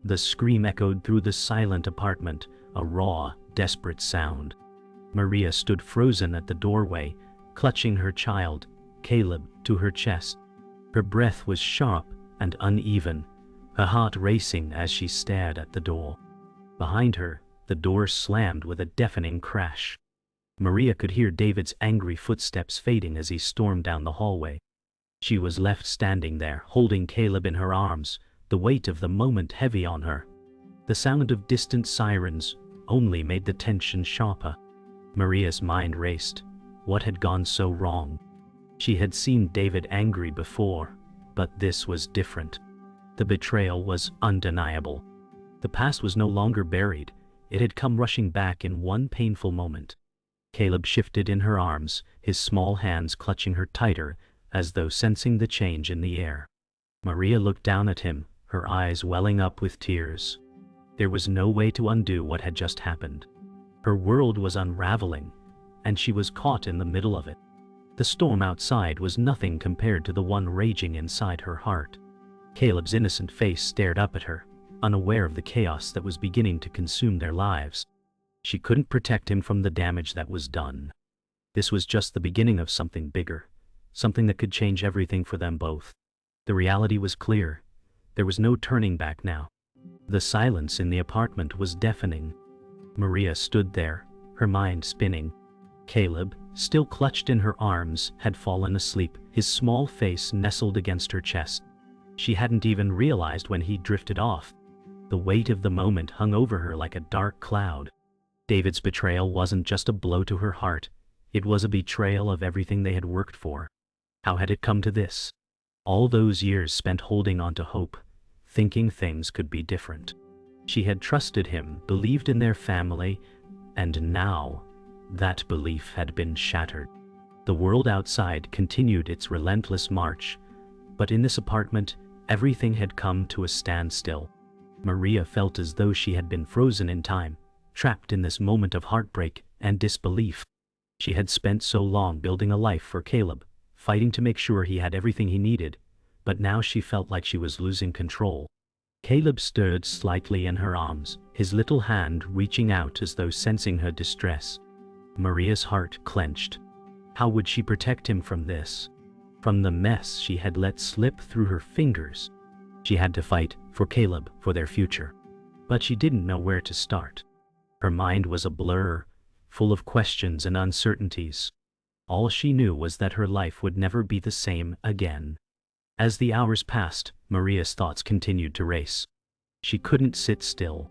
The scream echoed through the silent apartment, a raw, desperate sound. Maria stood frozen at the doorway, clutching her child, Caleb, to her chest. Her breath was sharp and uneven, her heart racing as she stared at the door. Behind her, the door slammed with a deafening crash. Maria could hear David's angry footsteps fading as he stormed down the hallway. She was left standing there, holding Caleb in her arms, the weight of the moment heavy on her. The sound of distant sirens only made the tension sharper. Maria's mind raced. What had gone so wrong? She had seen David angry before, but this was different. The betrayal was undeniable. The past was no longer buried. It had come rushing back in one painful moment. Caleb shifted in her arms, his small hands clutching her tighter, as though sensing the change in the air. Maria looked down at him, her eyes welling up with tears. There was no way to undo what had just happened. Her world was unraveling, and she was caught in the middle of it. The storm outside was nothing compared to the one raging inside her heart. Caleb's innocent face stared up at her, unaware of the chaos that was beginning to consume their lives. She couldn't protect him from the damage that was done. This was just the beginning of something bigger, something that could change everything for them both. The reality was clear. There was no turning back now. The silence in the apartment was deafening. Maria stood there, her mind spinning. Caleb, still clutched in her arms, had fallen asleep, his small face nestled against her chest. She hadn't even realized when he drifted off. The weight of the moment hung over her like a dark cloud. David's betrayal wasn't just a blow to her heart. It was a betrayal of everything they had worked for. How had it come to this? All those years spent holding on to hope, thinking things could be different. She had trusted him, believed in their family, and now that belief had been shattered. The world outside continued its relentless march, but in this apartment, everything had come to a standstill. Maria felt as though she had been frozen in time, trapped in this moment of heartbreak and disbelief. She had spent so long building a life for Caleb, fighting to make sure he had everything he needed, but now she felt like she was losing control. Caleb stirred slightly in her arms, his little hand reaching out as though sensing her distress. Maria's heart clenched. How would she protect him from this? From the mess she had let slip through her fingers? She had to fight for Caleb, for their future. But she didn't know where to start. Her mind was a blur, full of questions and uncertainties. All she knew was that her life would never be the same again. As the hours passed, Maria's thoughts continued to race. She couldn't sit still.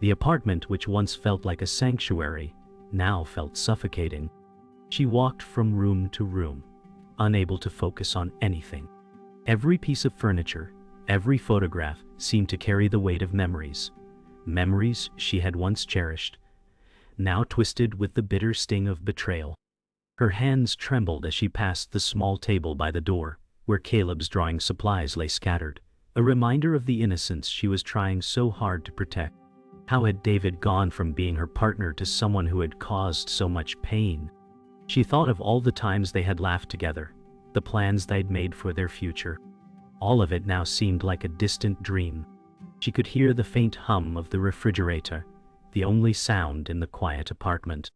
The apartment, which once felt like a sanctuary, now felt suffocating. She walked from room to room, unable to focus on anything. Every piece of furniture, every photograph seemed to carry the weight of memories. Memories she had once cherished, now twisted with the bitter sting of betrayal. Her hands trembled as she passed the small table by the door, where Caleb's drawing supplies lay scattered, a reminder of the innocence she was trying so hard to protect. How had David gone from being her partner to someone who had caused so much pain? She thought of all the times they had laughed together, the plans they'd made for their future. All of it now seemed like a distant dream. She could hear the faint hum of the refrigerator, the only sound in the quiet apartment.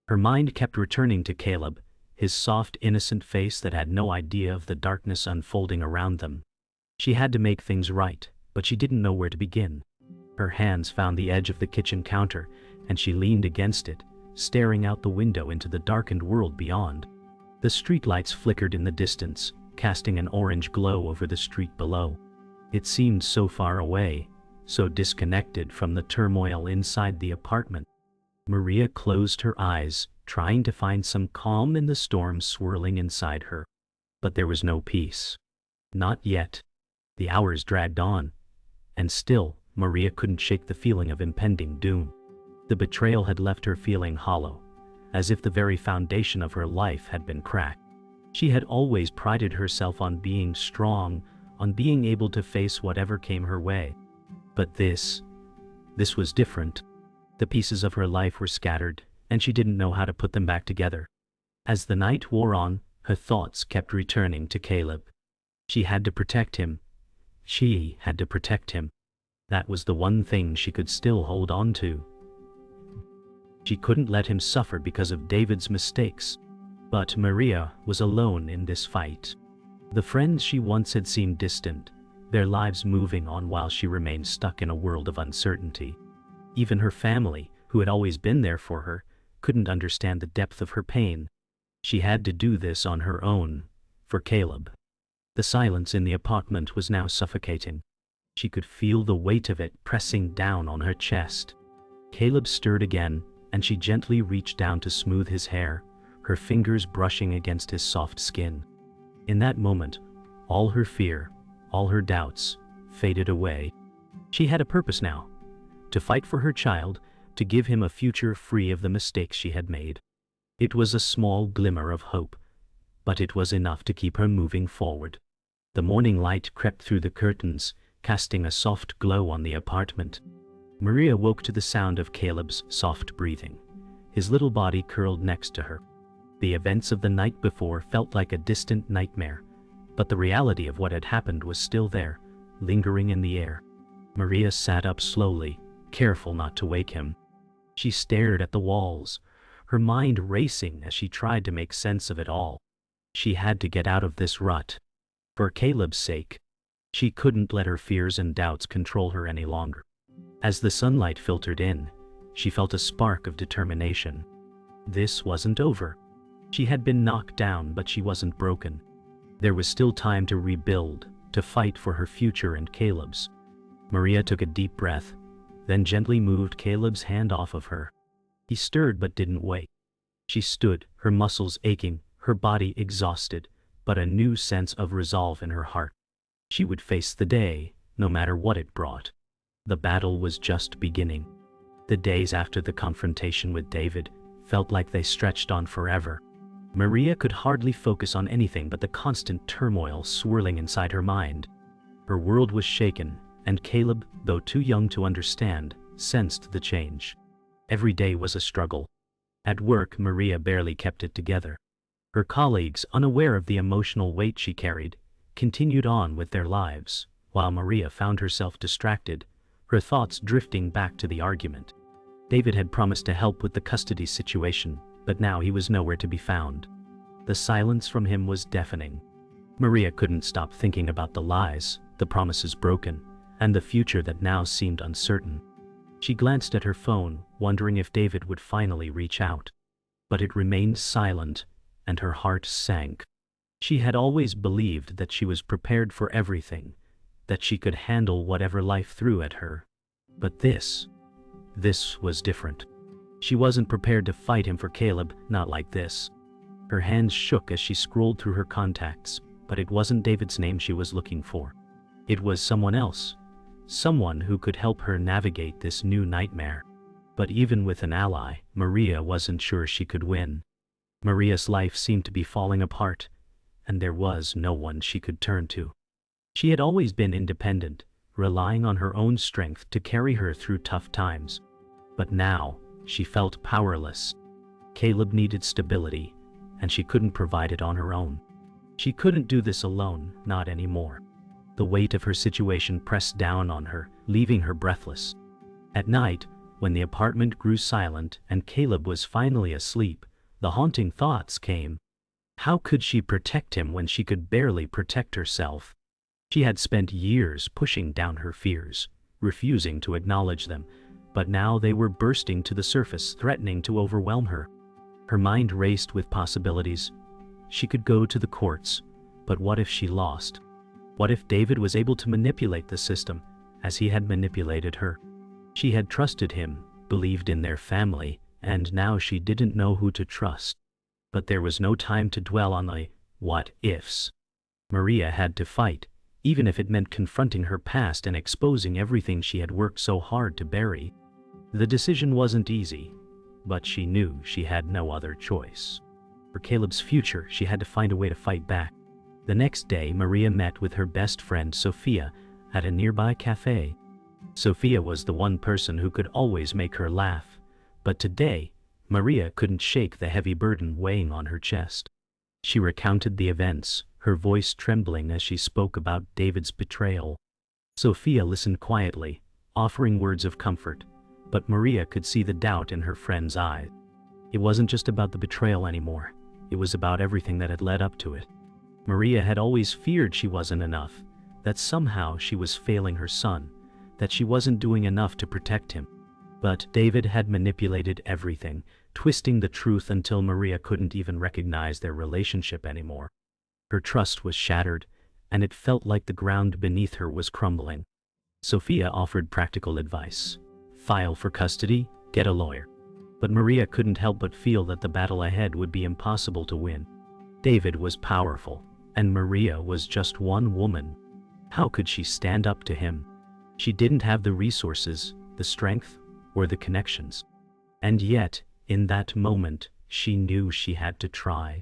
Her mind kept returning to Caleb, his soft, innocent face that had no idea of the darkness unfolding around them. She had to make things right, but she didn't know where to begin. Her hands found the edge of the kitchen counter, and she leaned against it, staring out the window into the darkened world beyond. The streetlights flickered in the distance, casting an orange glow over the street below. It seemed so far away, so disconnected from the turmoil inside the apartment. Maria closed her eyes, trying to find some calm in the storm swirling inside her. But there was no peace. Not yet. The hours dragged on, and still, Maria couldn't shake the feeling of impending doom. The betrayal had left her feeling hollow, as if the very foundation of her life had been cracked. She had always prided herself on being strong, on being able to face whatever came her way. But this was different. The pieces of her life were scattered, and she didn't know how to put them back together. As the night wore on, her thoughts kept returning to Caleb. She had to protect him. She had to protect him. That was the one thing she could still hold on to. She couldn't let him suffer because of David's mistakes. But Maria was alone in this fight. The friends she once had seemed distant, their lives moving on while she remained stuck in a world of uncertainty. Even her family, who had always been there for her, couldn't understand the depth of her pain. She had to do this on her own, for Caleb. The silence in the apartment was now suffocating. She could feel the weight of it pressing down on her chest. Caleb stirred again, and she gently reached down to smooth his hair, her fingers brushing against his soft skin. In that moment, all her fear, all her doubts, faded away. She had a purpose now, to fight for her child, to give him a future free of the mistakes she had made. It was a small glimmer of hope, but it was enough to keep her moving forward. The morning light crept through the curtains, casting a soft glow on the apartment. Maria woke to the sound of Caleb's soft breathing, his little body curled next to her. The events of the night before felt like a distant nightmare, but the reality of what had happened was still there, lingering in the air. Maria sat up slowly, careful not to wake him. She stared at the walls, her mind racing as she tried to make sense of it all. She had to get out of this rut. For Caleb's sake. She couldn't let her fears and doubts control her any longer. As the sunlight filtered in, she felt a spark of determination. This wasn't over. She had been knocked down, but she wasn't broken. There was still time to rebuild, to fight for her future and Caleb's. Maria took a deep breath, then gently moved Caleb's hand off of her. He stirred but didn't wake. She stood, her muscles aching, her body exhausted, but a new sense of resolve in her heart. She would face the day, no matter what it brought. The battle was just beginning. The days after the confrontation with David felt like they stretched on forever. Maria could hardly focus on anything but the constant turmoil swirling inside her mind. Her world was shaken, and Caleb, though too young to understand, sensed the change. Every day was a struggle. At work, Maria barely kept it together. Her colleagues, unaware of the emotional weight she carried, continued on with their lives, while Maria found herself distracted, her thoughts drifting back to the argument. David had promised to help with the custody situation, but now he was nowhere to be found. The silence from him was deafening. Maria couldn't stop thinking about the lies, the promises broken, and the future that now seemed uncertain. She glanced at her phone, wondering if David would finally reach out. But it remained silent, and her heart sank. She had always believed that she was prepared for everything, that she could handle whatever life threw at her. But this was different. She wasn't prepared to fight him for Caleb, not like this. Her hands shook as she scrolled through her contacts, but it wasn't David's name she was looking for. It was someone else, someone who could help her navigate this new nightmare. But even with an ally, Maria wasn't sure she could win. Maria's life seemed to be falling apart, and there was no one she could turn to. She had always been independent, relying on her own strength to carry her through tough times. But now, she felt powerless. Caleb needed stability, and she couldn't provide it on her own. She couldn't do this alone, not anymore. The weight of her situation pressed down on her, leaving her breathless. At night, when the apartment grew silent and Caleb was finally asleep, the haunting thoughts came. How could she protect him when she could barely protect herself? She had spent years pushing down her fears, refusing to acknowledge them, but now they were bursting to the surface, threatening to overwhelm her. Her mind raced with possibilities. She could go to the courts, but what if she lost? What if David was able to manipulate the system, as he had manipulated her? She had trusted him, believed in their family, and now she didn't know who to trust. But there was no time to dwell on the what-ifs. Maria had to fight, even if it meant confronting her past and exposing everything she had worked so hard to bury. The decision wasn't easy, but she knew she had no other choice. For Caleb's future, she had to find a way to fight back. The next day, Maria met with her best friend Sophia at a nearby cafe. Sophia was the one person who could always make her laugh, but today, Maria couldn't shake the heavy burden weighing on her chest. She recounted the events, her voice trembling as she spoke about David's betrayal. Sophia listened quietly, offering words of comfort, but Maria could see the doubt in her friend's eyes. It wasn't just about the betrayal anymore. It was about everything that had led up to it. Maria had always feared she wasn't enough, that somehow she was failing her son, that she wasn't doing enough to protect him. But David had manipulated everything, twisting the truth until Maria couldn't even recognize their relationship anymore. Her trust was shattered, and it felt like the ground beneath her was crumbling. Sophia offered practical advice. File for custody, get a lawyer. But Maria couldn't help but feel that the battle ahead would be impossible to win. David was powerful, and Maria was just one woman. How could she stand up to him? She didn't have the resources, the strength, or the connections. And yet, in that moment, she knew she had to try.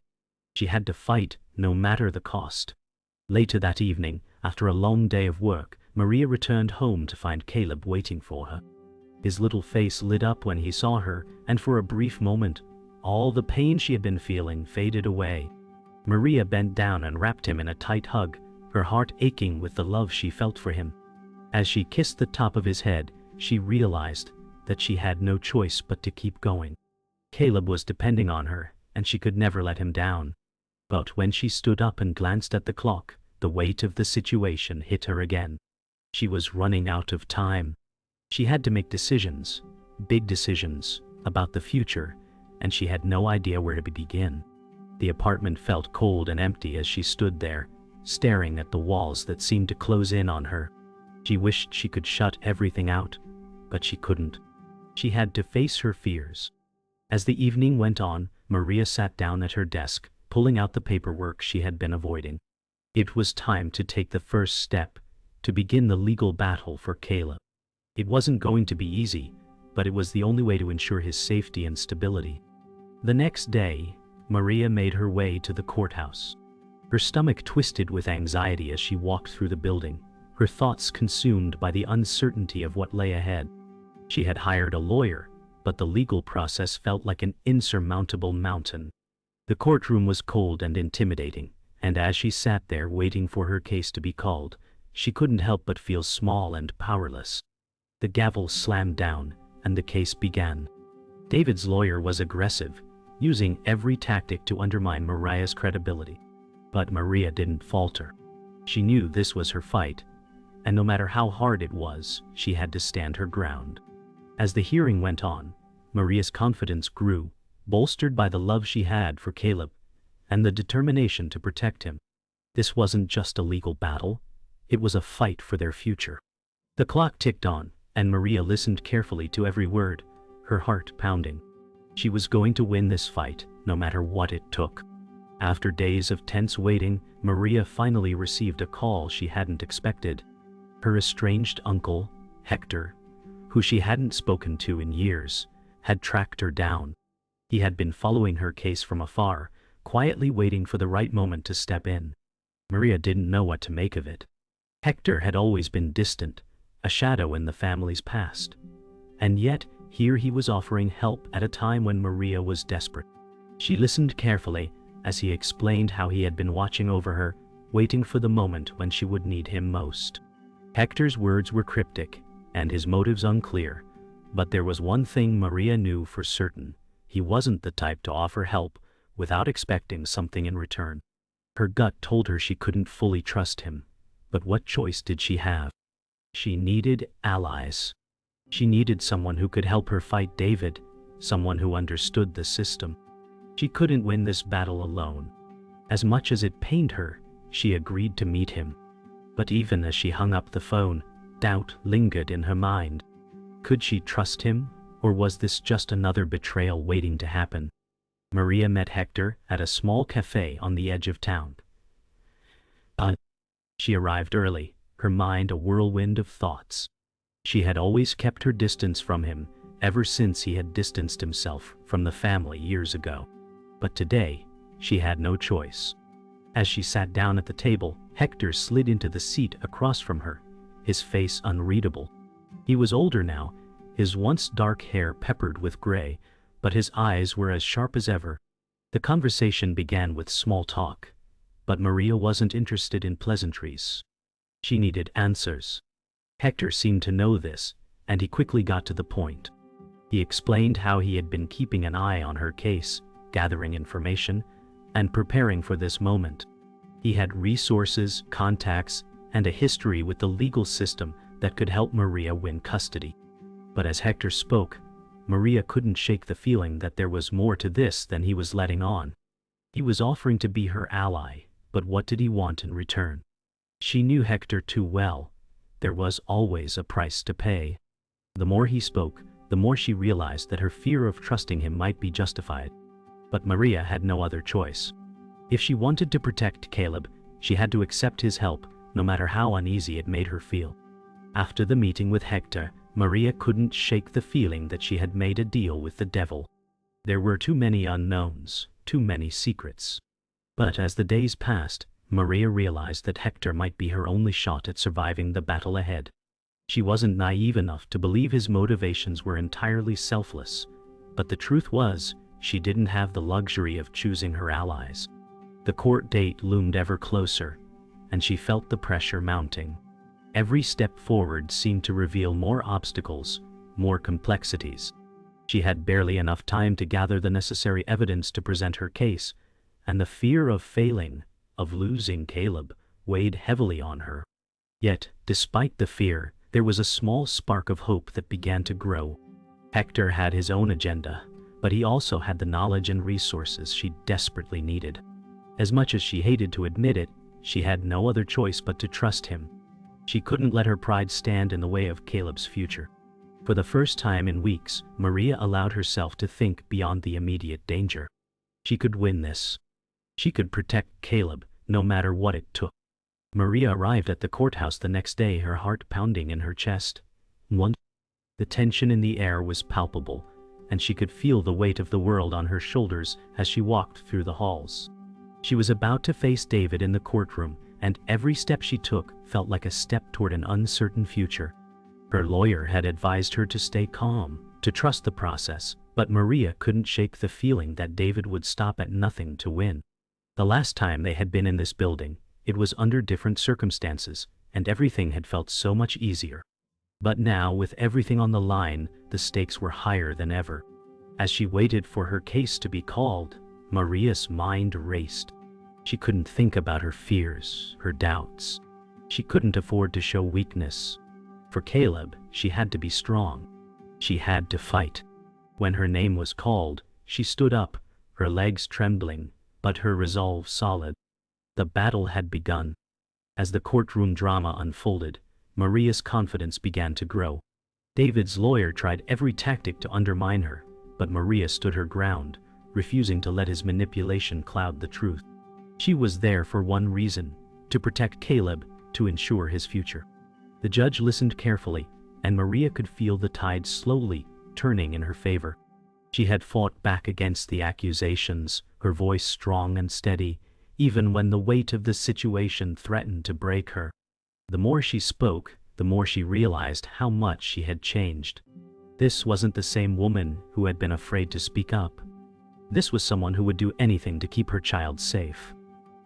She had to fight, no matter the cost. Later that evening, after a long day of work, Maria returned home to find Caleb waiting for her. His little face lit up when he saw her, and for a brief moment, all the pain she had been feeling faded away. Maria bent down and wrapped him in a tight hug, her heart aching with the love she felt for him. As she kissed the top of his head, she realized that she had no choice but to keep going. Caleb was depending on her, and she could never let him down. But when she stood up and glanced at the clock, the weight of the situation hit her again. She was running out of time. She had to make decisions, big decisions, about the future, and she had no idea where to begin. The apartment felt cold and empty as she stood there, staring at the walls that seemed to close in on her. She wished she could shut everything out, but she couldn't. She had to face her fears. As the evening went on, Maria sat down at her desk, pulling out the paperwork she had been avoiding. It was time to take the first step, to begin the legal battle for Caleb. It wasn't going to be easy, but it was the only way to ensure his safety and stability. The next day, Maria made her way to the courthouse. Her stomach twisted with anxiety as she walked through the building, her thoughts consumed by the uncertainty of what lay ahead. She had hired a lawyer, but the legal process felt like an insurmountable mountain. The courtroom was cold and intimidating, and as she sat there waiting for her case to be called, she couldn't help but feel small and powerless. The gavel slammed down, and the case began. David's lawyer was aggressive, using every tactic to undermine Maria's credibility. But Maria didn't falter. She knew this was her fight, and no matter how hard it was, she had to stand her ground. As the hearing went on, Maria's confidence grew, bolstered by the love she had for Caleb and the determination to protect him. This wasn't just a legal battle, it was a fight for their future. The clock ticked on, and Maria listened carefully to every word, her heart pounding. She was going to win this fight, no matter what it took. After days of tense waiting, Maria finally received a call she hadn't expected. Her estranged uncle, Hector, who she hadn't spoken to in years, had tracked her down. He had been following her case from afar, quietly waiting for the right moment to step in. Maria didn't know what to make of it. Hector had always been distant, a shadow in the family's past. And yet, here he was offering help at a time when Maria was desperate. She listened carefully as he explained how he had been watching over her, waiting for the moment when she would need him most. Hector's words were cryptic, and his motives unclear, but there was one thing Maria knew for certain: he wasn't the type to offer help without expecting something in return. Her gut told her she couldn't fully trust him, but what choice did she have? She needed allies. She needed someone who could help her fight David, someone who understood the system. She couldn't win this battle alone. As much as it pained her, she agreed to meet him. But even as she hung up the phone, doubt lingered in her mind. Could she trust him, or was this just another betrayal waiting to happen? Maria met Hector at a small cafe on the edge of town. She arrived early, her mind a whirlwind of thoughts. She had always kept her distance from him, ever since he had distanced himself from the family years ago. But today, she had no choice. As she sat down at the table, Hector slid into the seat across from her, his face unreadable. He was older now, his once dark hair peppered with gray, but his eyes were as sharp as ever. The conversation began with small talk, but Maria wasn't interested in pleasantries. She needed answers. Hector seemed to know this, and he quickly got to the point. He explained how he had been keeping an eye on her case, gathering information, and preparing for this moment. He had resources, contacts, and a history with the legal system that could help Maria win custody. But as Hector spoke, Maria couldn't shake the feeling that there was more to this than he was letting on. He was offering to be her ally, but what did he want in return? She knew Hector too well. There was always a price to pay. The more he spoke, the more she realized that her fear of trusting him might be justified. But Maria had no other choice. If she wanted to protect Caleb, she had to accept his help, no matter how uneasy it made her feel. After the meeting with Hector, Maria couldn't shake the feeling that she had made a deal with the devil. There were too many unknowns, too many secrets. But as the days passed, Maria realized that Hector might be her only shot at surviving the battle ahead. She wasn't naive enough to believe his motivations were entirely selfless, but the truth was, she didn't have the luxury of choosing her allies. The court date loomed ever closer, and she felt the pressure mounting. Every step forward seemed to reveal more obstacles, more complexities. She had barely enough time to gather the necessary evidence to present her case, and the fear of failing, of losing Caleb, weighed heavily on her. Yet, despite the fear, there was a small spark of hope that began to grow. Hector had his own agenda, but he also had the knowledge and resources she desperately needed. As much as she hated to admit it, she had no other choice but to trust him. She couldn't let her pride stand in the way of Caleb's future. For the first time in weeks, Maria allowed herself to think beyond the immediate danger. She could win this. She could protect Caleb, no matter what it took. Maria arrived at the courthouse the next day, her heart pounding in her chest. The tension in the air was palpable, and she could feel the weight of the world on her shoulders as she walked through the halls. She was about to face David in the courtroom, and every step she took felt like a step toward an uncertain future. Her lawyer had advised her to stay calm, to trust the process, but Maria couldn't shake the feeling that David would stop at nothing to win. The last time they had been in this building, it was under different circumstances, and everything had felt so much easier. But now, with everything on the line, the stakes were higher than ever. As she waited for her case to be called, Maria's mind raced. She couldn't think about her fears, her doubts. She couldn't afford to show weakness. For Caleb, she had to be strong. She had to fight. When her name was called, she stood up, her legs trembling, but her resolve solid. The battle had begun. As the courtroom drama unfolded, Maria's confidence began to grow. David's lawyer tried every tactic to undermine her, but Maria stood her ground, refusing to let his manipulation cloud the truth. She was there for one reason: to protect Caleb, to ensure his future. The judge listened carefully, and Maria could feel the tide slowly turning in her favor. She had fought back against the accusations, her voice strong and steady, even when the weight of the situation threatened to break her. The more she spoke, the more she realized how much she had changed. This wasn't the same woman who had been afraid to speak up. This was someone who would do anything to keep her child safe.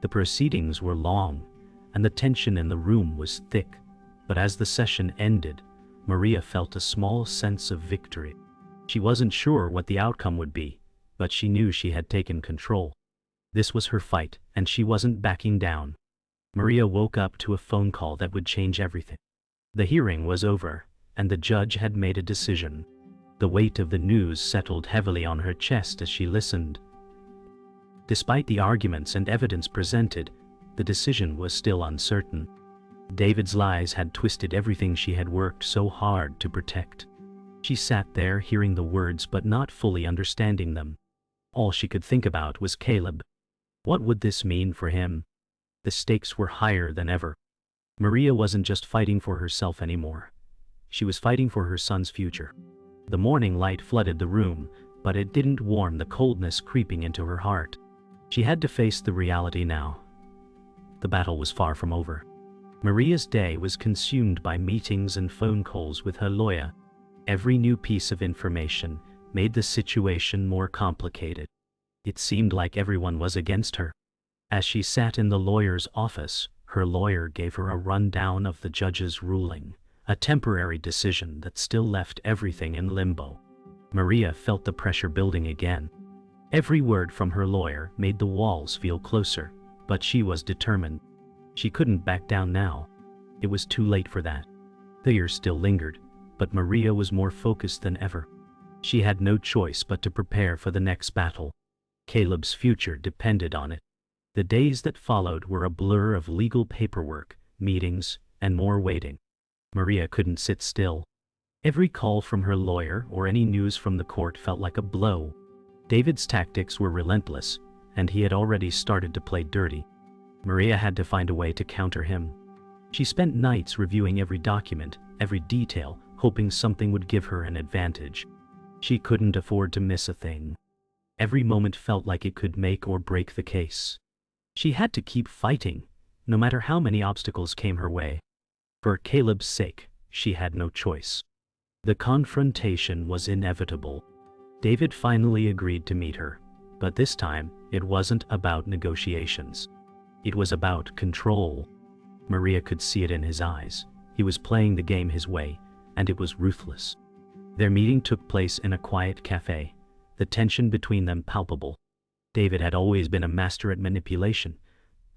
The proceedings were long, and the tension in the room was thick, but as the session ended, Maria felt a small sense of victory. She wasn't sure what the outcome would be, but she knew she had taken control. This was her fight, and she wasn't backing down. Maria woke up to a phone call that would change everything. The hearing was over, and the judge had made a decision. The weight of the news settled heavily on her chest as she listened. Despite the arguments and evidence presented, the decision was still uncertain. David's lies had twisted everything she had worked so hard to protect. She sat there hearing the words but not fully understanding them. All she could think about was Caleb. What would this mean for him? The stakes were higher than ever. Maria wasn't just fighting for herself anymore. She was fighting for her son's future. The morning light flooded the room, but it didn't warm the coldness creeping into her heart. She had to face the reality now. The battle was far from over. Maria's day was consumed by meetings and phone calls with her lawyer. Every new piece of information made the situation more complicated. It seemed like everyone was against her. As she sat in the lawyer's office, her lawyer gave her a rundown of the judge's ruling, a temporary decision that still left everything in limbo. Maria felt the pressure building again. Every word from her lawyer made the walls feel closer, but she was determined. She couldn't back down now. It was too late for that. Fear still lingered, but Maria was more focused than ever. She had no choice but to prepare for the next battle. Caleb's future depended on it. The days that followed were a blur of legal paperwork, meetings, and more waiting. Maria couldn't sit still. Every call from her lawyer or any news from the court felt like a blow. David's tactics were relentless, and he had already started to play dirty. Maria had to find a way to counter him. She spent nights reviewing every document, every detail, hoping something would give her an advantage. She couldn't afford to miss a thing. Every moment felt like it could make or break the case. She had to keep fighting, no matter how many obstacles came her way. For Caleb's sake, she had no choice. The confrontation was inevitable. David finally agreed to meet her, but this time it wasn't about negotiations. It was about control. Maria could see it in his eyes. He was playing the game his way, and it was ruthless. Their meeting took place in a quiet cafe, the tension between them palpable. David had always been a master at manipulation,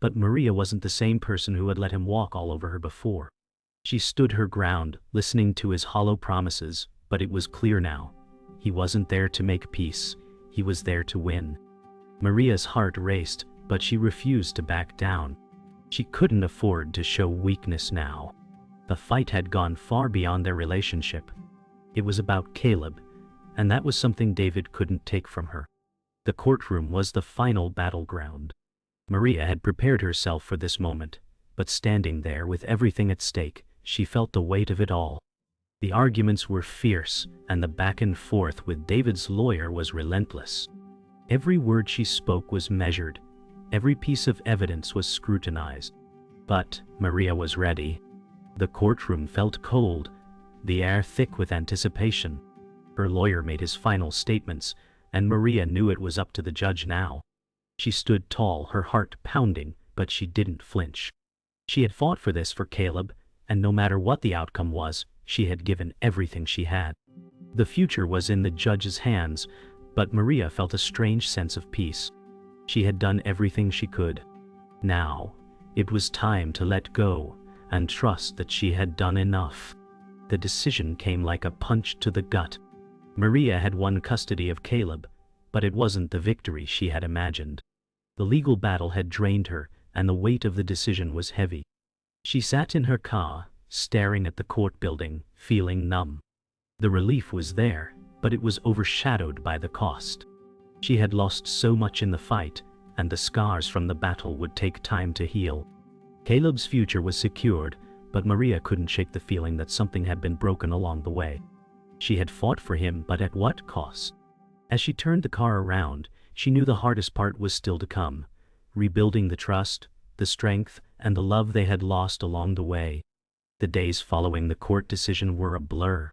but Maria wasn't the same person who had let him walk all over her before. She stood her ground, listening to his hollow promises, but it was clear now. He wasn't there to make peace, he was there to win. Maria's heart raced, but she refused to back down. She couldn't afford to show weakness now. The fight had gone far beyond their relationship. It was about Caleb, and that was something David couldn't take from her. The courtroom was the final battleground. Maria had prepared herself for this moment, but standing there with everything at stake, she felt the weight of it all. The arguments were fierce, and the back and forth with David's lawyer was relentless. Every word she spoke was measured. Every piece of evidence was scrutinized. But Maria was ready. The courtroom felt cold, the air thick with anticipation. Her lawyer made his final statements, and Maria knew it was up to the judge now. She stood tall, her heart pounding, but she didn't flinch. She had fought for this for Caleb, and no matter what the outcome was, she had given everything she had. The future was in the judge's hands, but Maria felt a strange sense of peace. She had done everything she could. Now, it was time to let go and trust that she had done enough. The decision came like a punch to the gut. Maria had won custody of Caleb, but it wasn't the victory she had imagined. The legal battle had drained her, and the weight of the decision was heavy. She sat in her car, staring at the court building, feeling numb. The relief was there, but it was overshadowed by the cost. She had lost so much in the fight, and the scars from the battle would take time to heal. Caleb's future was secured, but Maria couldn't shake the feeling that something had been broken along the way. She had fought for him, but at what cost? As she turned the car around, she knew the hardest part was still to come, rebuilding the trust, the strength, and the love they had lost along the way. The days following the court decision were a blur.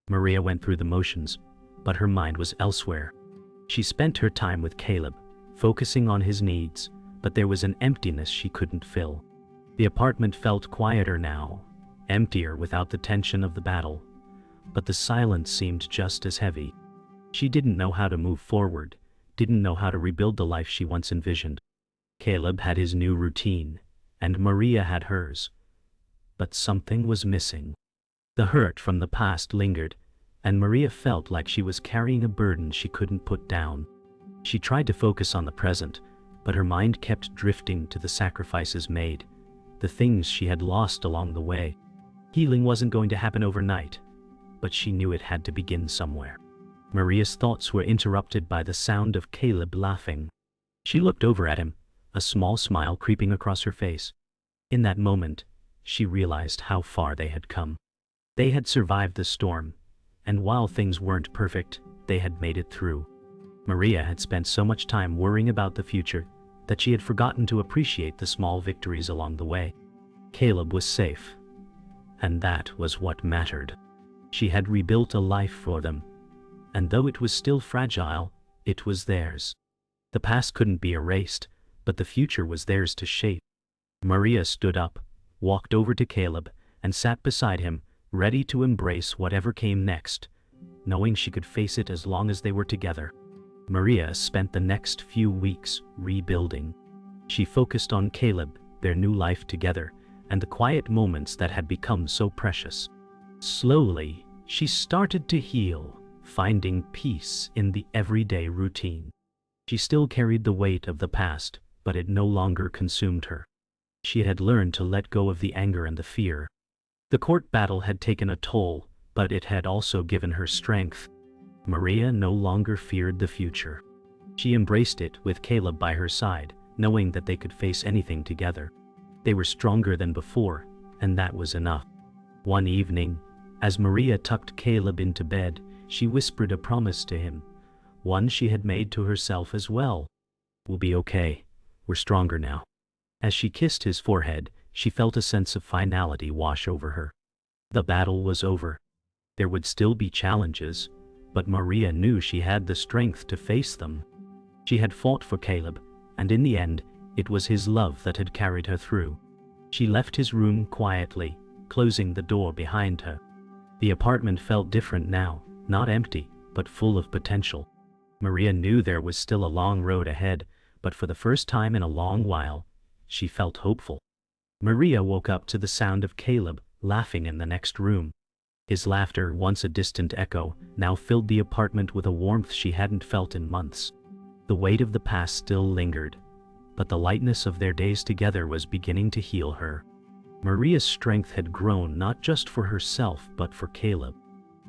Maria went through the motions, but her mind was elsewhere. She spent her time with Caleb, focusing on his needs, but there was an emptiness she couldn't fill. The apartment felt quieter now, emptier without the tension of the battle, but the silence seemed just as heavy. She didn't know how to move forward, didn't know how to rebuild the life she once envisioned. Caleb had his new routine, and Maria had hers. But something was missing. The hurt from the past lingered, and Maria felt like she was carrying a burden she couldn't put down. She tried to focus on the present, but her mind kept drifting to the sacrifices made, the things she had lost along the way. Healing wasn't going to happen overnight, but she knew it had to begin somewhere. Maria's thoughts were interrupted by the sound of Caleb laughing. She looked over at him, a small smile creeping across her face. In that moment, she realized how far they had come. They had survived the storm, and while things weren't perfect, they had made it through. Maria had spent so much time worrying about the future that she had forgotten to appreciate the small victories along the way. Caleb was safe, and that was what mattered. She had rebuilt a life for them, and though it was still fragile, it was theirs. The past couldn't be erased, but the future was theirs to shape. Maria stood up, walked over to Caleb, and sat beside him, ready to embrace whatever came next, knowing she could face it as long as they were together. Maria spent the next few weeks rebuilding. She focused on Caleb, their new life together, and the quiet moments that had become so precious. Slowly, she started to heal, finding peace in the everyday routine. She still carried the weight of the past, but it no longer consumed her. She had learned to let go of the anger and the fear. The court battle had taken a toll, but it had also given her strength. Maria no longer feared the future. She embraced it with Caleb by her side, knowing that they could face anything together. They were stronger than before, and that was enough. One evening, as Maria tucked Caleb into bed, she whispered a promise to him, one she had made to herself as well. "We'll be okay. We're stronger now." As she kissed his forehead, she felt a sense of finality wash over her. The battle was over. There would still be challenges, but Maria knew she had the strength to face them. She had fought for Caleb, and in the end, it was his love that had carried her through. She left his room quietly, closing the door behind her. The apartment felt different now, not empty, but full of potential. Maria knew there was still a long road ahead, but for the first time in a long while, she felt hopeful. Maria woke up to the sound of Caleb laughing in the next room. His laughter, once a distant echo, now filled the apartment with a warmth she hadn't felt in months. The weight of the past still lingered, but the lightness of their days together was beginning to heal her. Maria's strength had grown not just for herself but for Caleb.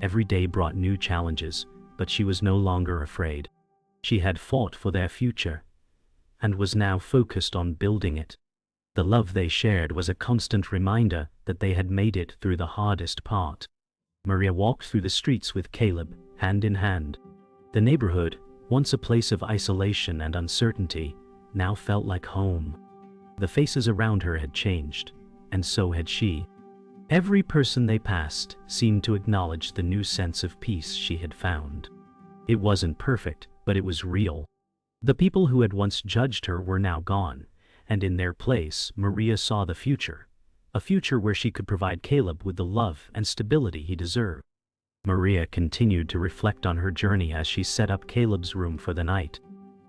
Every day brought new challenges, but she was no longer afraid. She had fought for their future, and was now focused on building it. The love they shared was a constant reminder that they had made it through the hardest part. Maria walked through the streets with Caleb, hand in hand. The neighborhood, once a place of isolation and uncertainty, now felt like home. The faces around her had changed, and so had she. Every person they passed seemed to acknowledge the new sense of peace she had found. It wasn't perfect, but it was real. The people who had once judged her were now gone, and in their place, Maria saw the future. A future where she could provide Caleb with the love and stability he deserved. Maria continued to reflect on her journey as she set up Caleb's room for the night.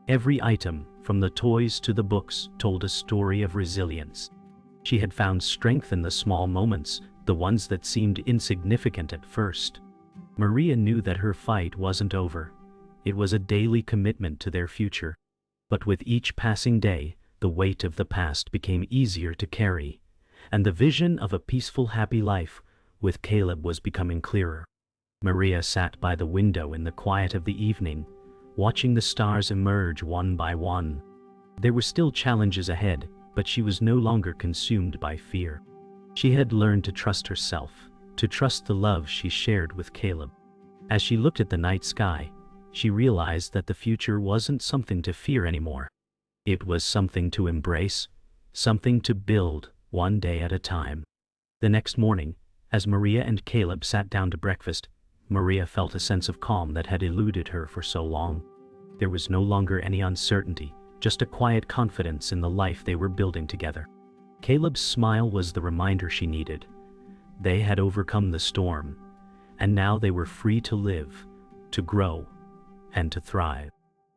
Every item, from the toys to the books, told a story of resilience. She had found strength in the small moments, the ones that seemed insignificant at first. Maria knew that her fight wasn't over. It was a daily commitment to their future. But with each passing day, the weight of the past became easier to carry, and the vision of a peaceful, happy life with Caleb was becoming clearer. Maria sat by the window in the quiet of the evening, watching the stars emerge one by one. There were still challenges ahead, but she was no longer consumed by fear. She had learned to trust herself, to trust the love she shared with Caleb. As she looked at the night sky, she realized that the future wasn't something to fear anymore. It was something to embrace, something to build, one day at a time. The next morning, as Maria and Caleb sat down to breakfast, Maria felt a sense of calm that had eluded her for so long. There was no longer any uncertainty, just a quiet confidence in the life they were building together. Caleb's smile was the reminder she needed. They had overcome the storm, and now they were free to live, to grow, and to thrive.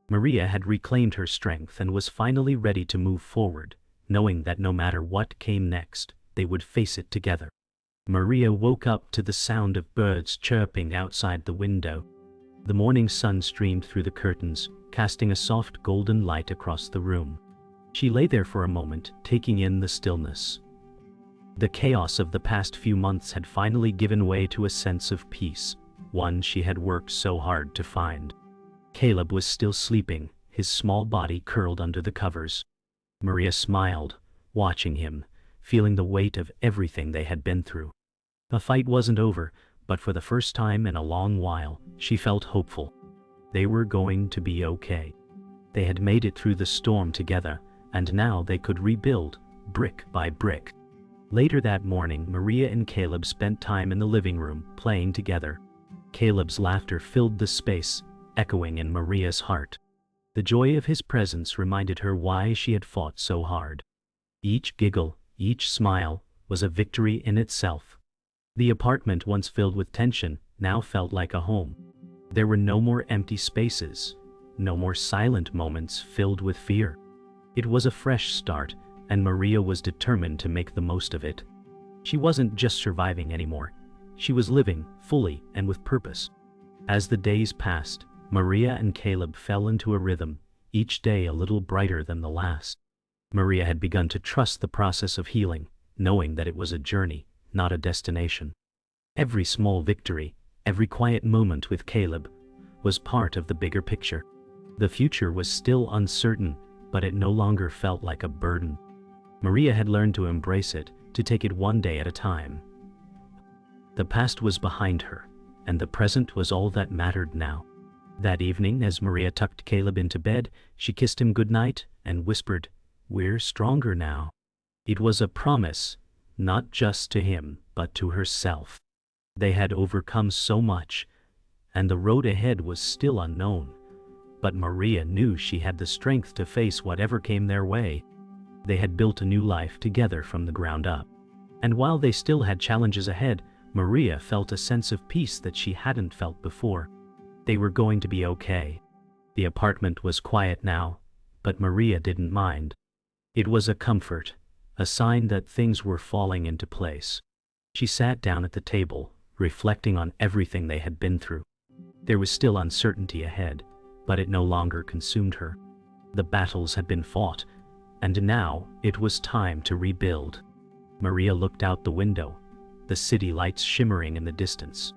Maria had reclaimed her strength and was finally ready to move forward, knowing that no matter what came next, they would face it together. Maria woke up to the sound of birds chirping outside the window. The morning sun streamed through the curtains, casting a soft golden light across the room. She lay there for a moment, taking in the stillness. The chaos of the past few months had finally given way to a sense of peace, one she had worked so hard to find. Caleb was still sleeping, his small body curled under the covers. Maria smiled, watching him, feeling the weight of everything they had been through. The fight wasn't over, but for the first time in a long while, she felt hopeful. They were going to be okay. They had made it through the storm together, and now they could rebuild, brick by brick. Later that morning, Maria and Caleb spent time in the living room, playing together. Caleb's laughter filled the space, echoing in Maria's heart. The joy of his presence reminded her why she had fought so hard. Each giggle, each smile, was a victory in itself. The apartment, once filled with tension, now felt like a home. There were no more empty spaces, no more silent moments filled with fear. It was a fresh start, and Maria was determined to make the most of it. She wasn't just surviving anymore. She was living, fully and with purpose. As the days passed, Maria and Caleb fell into a rhythm, each day a little brighter than the last. Maria had begun to trust the process of healing, knowing that it was a journey, not a destination. Every small victory, every quiet moment with Caleb, was part of the bigger picture. The future was still uncertain, but it no longer felt like a burden. Maria had learned to embrace it, to take it one day at a time. The past was behind her, and the present was all that mattered now. That evening, as Maria tucked Caleb into bed, she kissed him goodnight and whispered, "We're stronger now." It was a promise, not just to him, but to herself. They had overcome so much, and the road ahead was still unknown. But Maria knew she had the strength to face whatever came their way. They had built a new life together from the ground up. And while they still had challenges ahead, Maria felt a sense of peace that she hadn't felt before. They were going to be okay. The apartment was quiet now, but Maria didn't mind. It was a comfort, a sign that things were falling into place. She sat down at the table, reflecting on everything they had been through. There was still uncertainty ahead, but it no longer consumed her. The battles had been fought, and now it was time to rebuild. Maria looked out the window, the city lights shimmering in the distance.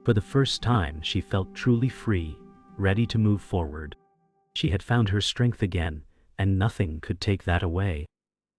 For the first time, she felt truly free, ready to move forward. She had found her strength again, and nothing could take that away.